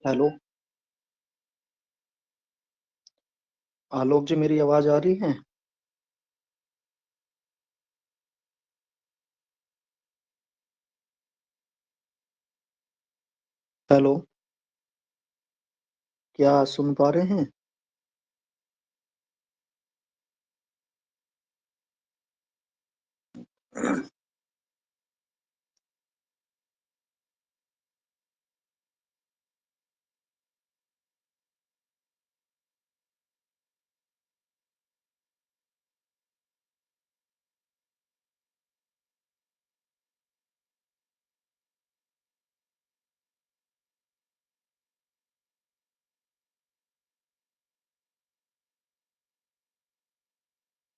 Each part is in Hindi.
हेलो। आलोक जी, मेरी आवाज आ रही है? हेलो। क्या सुन पा रहे हैं?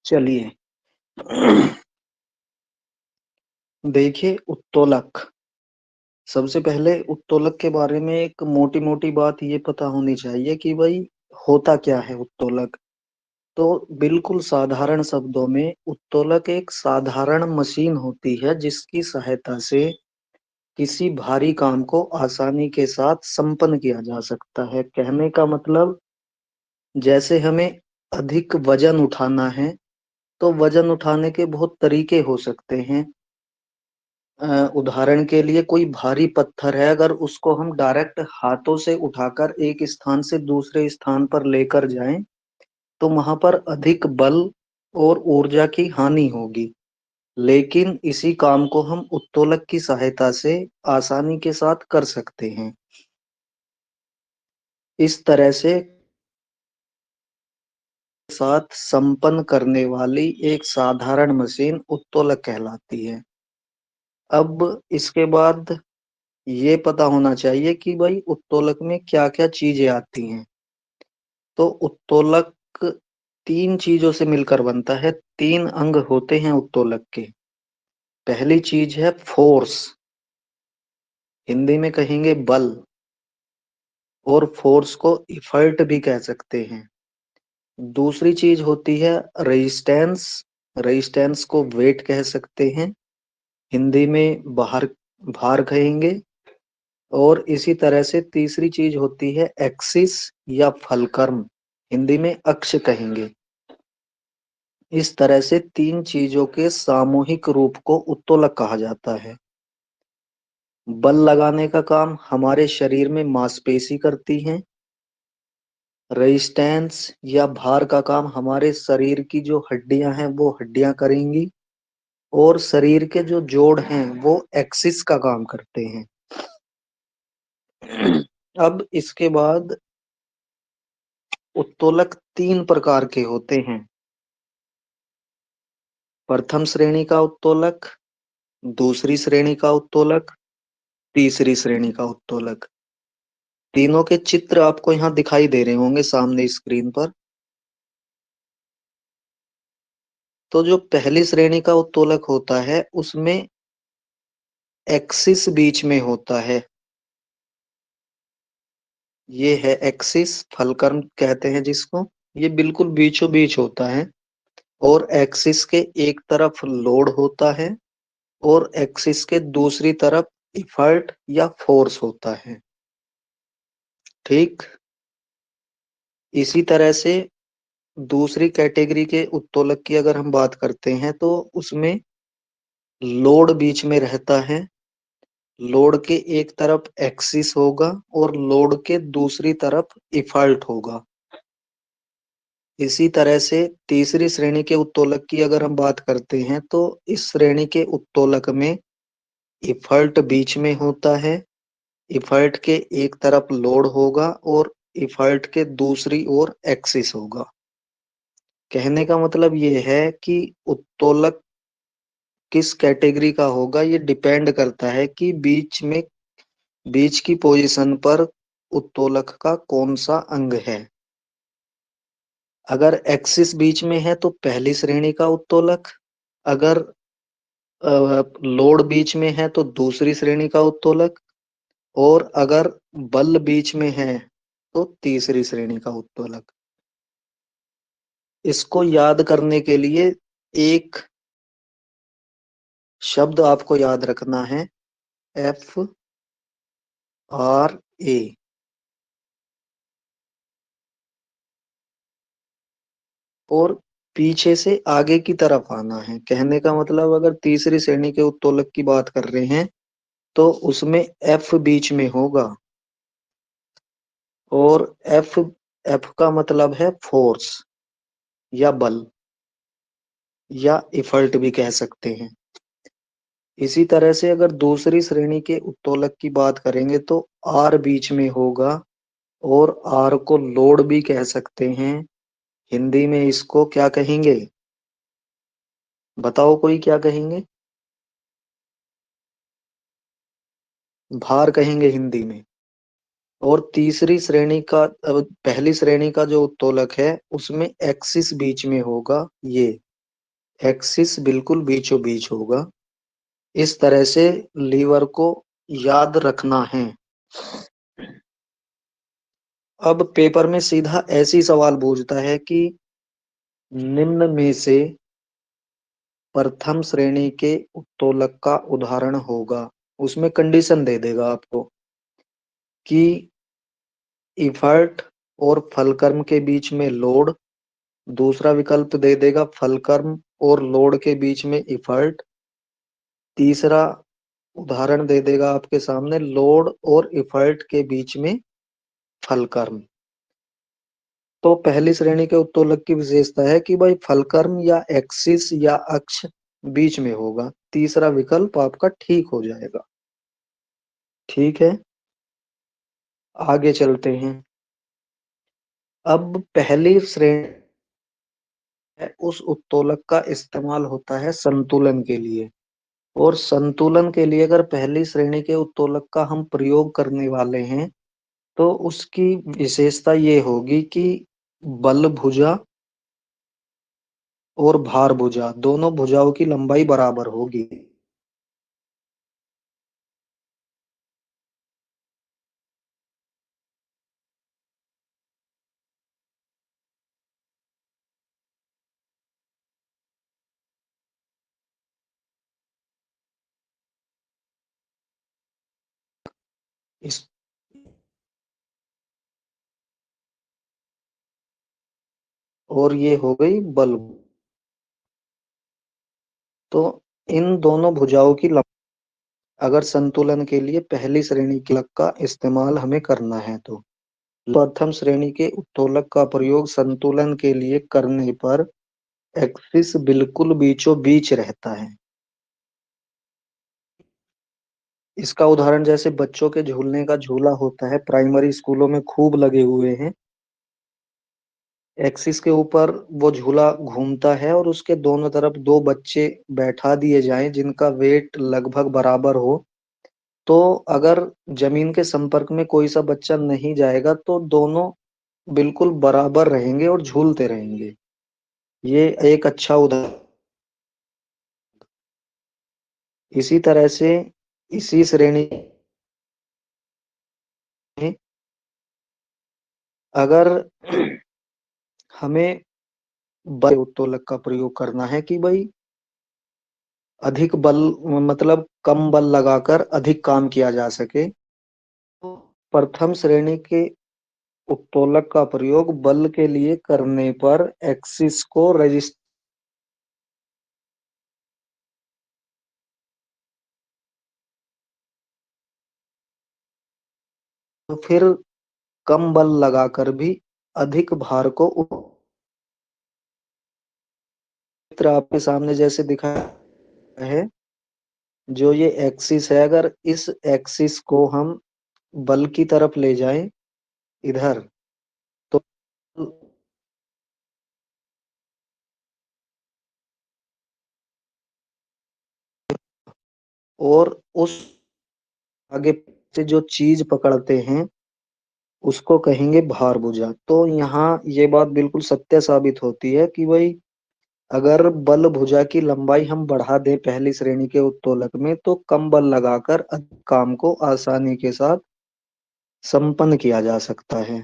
चलिए। देखिए, उत्तोलक। सबसे पहले उत्तोलक के बारे में एक मोटी मोटी बात ये पता होनी चाहिए कि भाई होता क्या है उत्तोलक। तो बिल्कुल साधारण शब्दों में उत्तोलक एक साधारण मशीन होती है जिसकी सहायता से किसी भारी काम को आसानी के साथ संपन्न किया जा सकता है। कहने का मतलब, जैसे हमें अधिक वजन उठाना है तो वजन उठाने के बहुत तरीके हो सकते हैं। उदाहरण के लिए, कोई भारी पत्थर है, अगर उसको हम डायरेक्ट हाथों से उठाकर एक स्थान से दूसरे स्थान पर लेकर जाएं तो वहां पर अधिक बल और ऊर्जा की हानि होगी। लेकिन इसी काम को हम उत्तोलक की सहायता से आसानी के साथ कर सकते हैं। इस तरह से साथ संपन्न करने वाली एक साधारण मशीन उत्तोलक कहलाती है। अब इसके बाद ये पता होना चाहिए कि भाई उत्तोलक में क्या क्या चीजें आती हैं। तो उत्तोलक तीन चीजों से मिलकर बनता है। तीन अंग होते हैं उत्तोलक के। पहली चीज है फोर्स, हिंदी में कहेंगे बल, और फोर्स को इफर्ट भी कह सकते हैं। दूसरी चीज होती है रेजिस्टेंस, रेजिस्टेंस को वेट कह सकते हैं, हिंदी में भार, भार कहेंगे। और इसी तरह से तीसरी चीज होती है एक्सिस या फलक्रम, हिंदी में अक्ष कहेंगे। इस तरह से तीन चीजों के सामूहिक रूप को उत्तोलक कहा जाता है। बल लगाने का काम हमारे शरीर में मांसपेशी करती हैं। रेजिस्टेंस या भार का काम हमारे शरीर की जो हड्डियां हैं वो हड्डियां करेंगी। और शरीर के जो जोड़ हैं वो एक्सिस का काम करते हैं। अब इसके बाद उत्तोलक तीन प्रकार के होते हैं। प्रथम श्रेणी का उत्तोलक, दूसरी श्रेणी का उत्तोलक, तीसरी श्रेणी का उत्तोलक। तीनों के चित्र आपको यहाँ दिखाई दे रहे होंगे सामने स्क्रीन पर। तो जो पहली श्रेणी का उत्तोलक होता है उसमें एक्सिस बीच में होता है। ये है एक्सिस, फलक्रम कहते हैं जिसको। ये बिल्कुल बीचों बीच होता है। और एक्सिस के एक तरफ लोड होता है और एक्सिस के दूसरी तरफ इफर्ट या फोर्स होता है। ठीक। इसी तरह से दूसरी कैटेगरी के उत्तोलक की अगर हम बात करते हैं तो उसमें लोड बीच में रहता है। लोड के एक तरफ एक्सिस होगा और लोड के दूसरी तरफ इफल्ट होगा। इसी तरह से तीसरी श्रेणी के उत्तोलक की अगर हम बात करते हैं तो इस श्रेणी के उत्तोलक में इफल्ट बीच में होता है। इफल्ट के एक तरफ लोड होगा और इफल्ट के दूसरी ओर एक्सिस होगा। कहने का मतलब ये है कि उत्तोलक किस कैटेगरी का होगा ये डिपेंड करता है कि बीच की पोजीशन पर उत्तोलक का कौन सा अंग है। अगर एक्सिस बीच में है तो पहली श्रेणी का उत्तोलक। अगर लोड बीच में है तो दूसरी श्रेणी का उत्तोलक। और अगर बल बीच में है तो तीसरी श्रेणी का उत्तोलक। इसको याद करने के लिए एक शब्द आपको याद रखना है, एफ आर ए। और पीछे से आगे की तरफ आना है। कहने का मतलब अगर तीसरी श्रेणी के उत्तोलक की बात कर रहे हैं तो उसमें एफ बीच में होगा। और एफ एफ का मतलब है फोर्स या बल या इफर्ट भी कह सकते हैं। इसी तरह से अगर दूसरी श्रेणी के उत्तोलक की बात करेंगे तो आर बीच में होगा। और आर को लोड भी कह सकते हैं। हिंदी में इसको क्या कहेंगे? बताओ कोई क्या कहेंगे? भार कहेंगे हिंदी में। और तीसरी श्रेणी का पहली श्रेणी का जो उत्तोलक है उसमें एक्सिस बीच में होगा। ये एक्सिस बिल्कुल बीचों बीच होगा। इस तरह से लीवर को याद रखना है। अब पेपर में सीधा ऐसी सवाल पूछता है कि निम्न में से प्रथम श्रेणी के उत्तोलक का उदाहरण होगा। उसमें कंडीशन दे देगा आपको कि इफर्ट और फलक्रम के बीच में लोड। दूसरा विकल्प दे देगा फलक्रम और लोड के बीच में इफर्ट। तीसरा उदाहरण दे देगा आपके सामने लोड और इफर्ट के बीच में फलक्रम। तो पहली श्रेणी के उत्तोलक की विशेषता है कि भाई फलक्रम या एक्सिस या अक्ष बीच में होगा। तीसरा विकल्प आपका ठीक हो जाएगा। ठीक है, आगे चलते हैं। अब पहली श्रेणी है, उस उत्तोलक का इस्तेमाल होता है संतुलन के लिए। और संतुलन के लिए अगर पहली श्रेणी के उत्तोलक का हम प्रयोग करने वाले हैं तो उसकी विशेषता ये होगी कि बल भुजा और भार भुजा दोनों भुजाओं की लंबाई बराबर होगी। इस और ये हो गई बल। तो इन दोनों भुजाओं की अगर संतुलन के लिए पहली श्रेणी के उत्तोलक का इस्तेमाल हमें करना है तो प्रथम श्रेणी के उत्तोलक का प्रयोग संतुलन के लिए करने पर एक्सिस बिल्कुल बीचों बीच रहता है। इसका उदाहरण जैसे बच्चों के झूलने का झूला होता है, प्राइमरी स्कूलों में खूब लगे हुए हैं। एक्सिस के ऊपर वो झूला घूमता है और उसके दोनों तरफ दो बच्चे बैठा दिए जाएं जिनका वेट लगभग बराबर हो। तो अगर जमीन के संपर्क में कोई सा बच्चा नहीं जाएगा तो दोनों बिल्कुल बराबर रहेंगे और झूलते रहेंगे। ये एक अच्छा उदाहरण। इसी तरह से इसी श्रेणी में अगर हमें बल उत्तोलक का प्रयोग करना है कि भाई अधिक बल मतलब कम बल लगाकर अधिक काम किया जा सके तो प्रथम श्रेणी के उत्तोलक का प्रयोग बल के लिए करने पर एक्सिस को रजिस्टर फिर कम बल लगाकर भी अधिक भार को चित्र आपके सामने जैसे दिखाया है। जो ये एक्सिस है अगर इस एक्सिस को हम बल की तरफ ले जाएं इधर तो और उस आगे से जो चीज पकड़ते हैं उसको कहेंगे भार भुजा। तो यहाँ ये बात बिल्कुल सत्य साबित होती है कि भाई अगर बल भुजा की लंबाई हम बढ़ा दें पहली श्रेणी के उत्तोलक में तो कम बल लगाकर अधिक काम को आसानी के साथ संपन्न किया जा सकता है।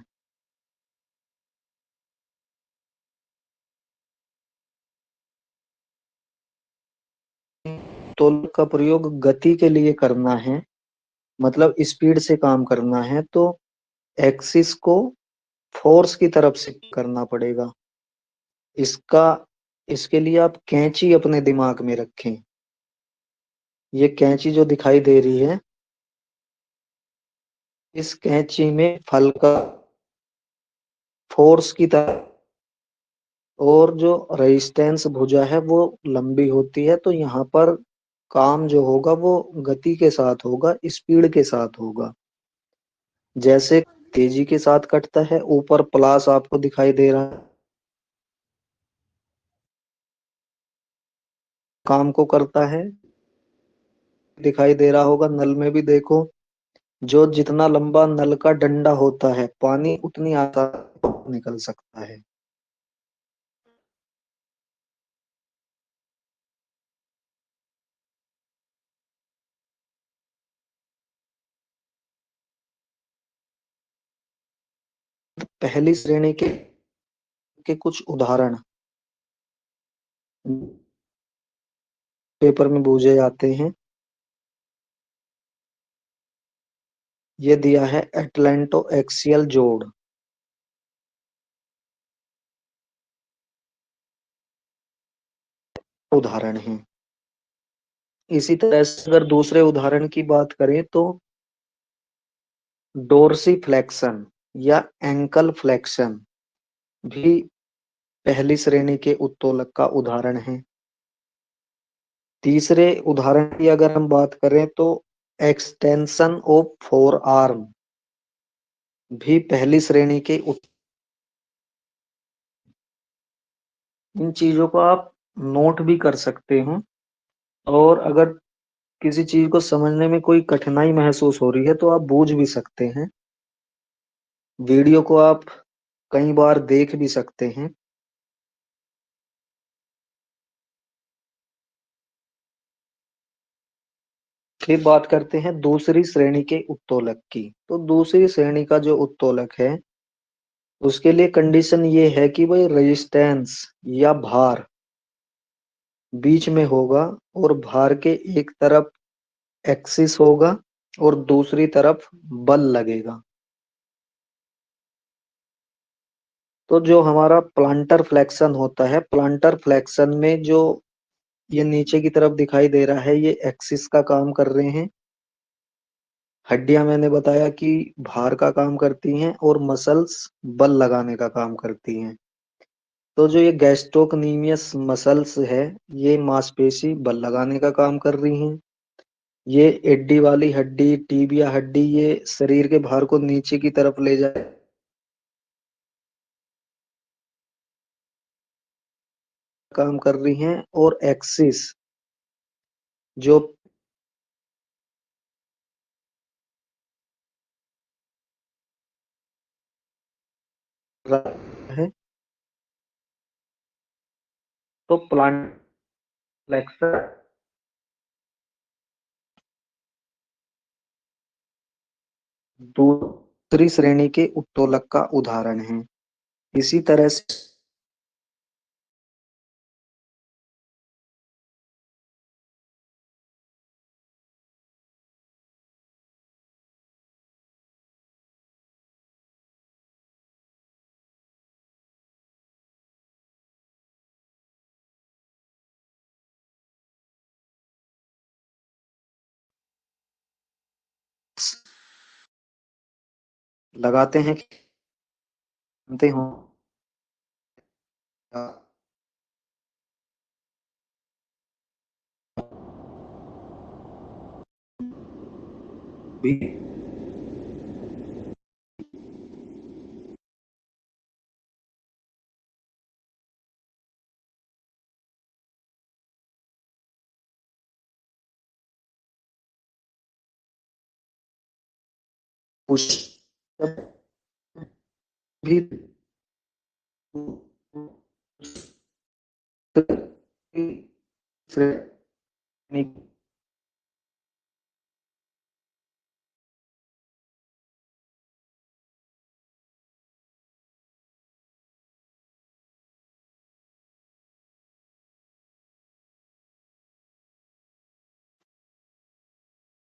उत्तोलक का प्रयोग गति के लिए करना है, मतलब स्पीड से काम करना है तो एक्सिस को फोर्स की तरफ से करना पड़ेगा। इसका इसके लिए आप कैंची अपने दिमाग में रखें। ये कैंची जो दिखाई दे रही है, इस कैंची में फल का फोर्स की तरह, और जो रेजिस्टेंस भुजा है वो लंबी होती है, तो यहाँ पर काम जो होगा वो गति के साथ होगा, स्पीड के साथ होगा। जैसे तेजी के साथ कटता है, ऊपर प्लस आपको दिखाई दे रहा है, काम को करता है। दिखाई दे रहा होगा, नल में भी देखो, जो जितना लंबा नल का डंडा होता है, पानी उतनी आसानी निकल सकता है। पहली श्रेणी के कुछ उदाहरण पेपर में पूछे जाते हैं। ये दिया है एटलेंटो एक्सियल जोड़, उदाहरण है। इसी तरह से अगर दूसरे उदाहरण की बात करें तो डोर्सी फ्लेक्शन या एंकल फ्लेक्शन भी पहली श्रेणी के उत्तोलक का उदाहरण है। तीसरे उदाहरण की अगर हम बात करें तो एक्सटेंशन ऑफ फोर आर्म भी पहली श्रेणी के इन चीजों को आप नोट भी कर सकते हो। और अगर किसी चीज को समझने में कोई कठिनाई महसूस हो रही है तो आप बूझ भी सकते हैं। वीडियो को आप कई बार देख भी सकते हैं। फिर बात करते हैं दूसरी श्रेणी के उत्तोलक की। तो दूसरी श्रेणी का जो उत्तोलक है, उसके लिए कंडीशन ये है कि भाई रेजिस्टेंस या भार बीच में होगा, और भार के एक तरफ एक्सिस होगा और दूसरी तरफ बल लगेगा। तो जो हमारा प्लांटर फ्लेक्शन होता है, प्लांटर फ्लेक्शन में जो ये नीचे की तरफ दिखाई दे रहा है, ये एक्सिस का काम कर रहे हैं। हड्डियां मैंने बताया कि भार का काम करती हैं, और मसल्स बल लगाने का काम करती हैं। तो जो ये गैस्ट्रोकनीमियस मसल्स है, ये मांसपेशी बल लगाने का काम कर रही हैं। ये एड्डी वाली हड्डी, टीबिया हड्डी, ये शरीर के भार को नीचे की तरफ ले जाए काम कर रही हैं। और एक्सिस जो है, तो प्लांट फ्लेक्सर दूसरी श्रेणी के उत्तोलक का उदाहरण है। इसी तरह से लगाते हैं, जानते हो भी पुश भी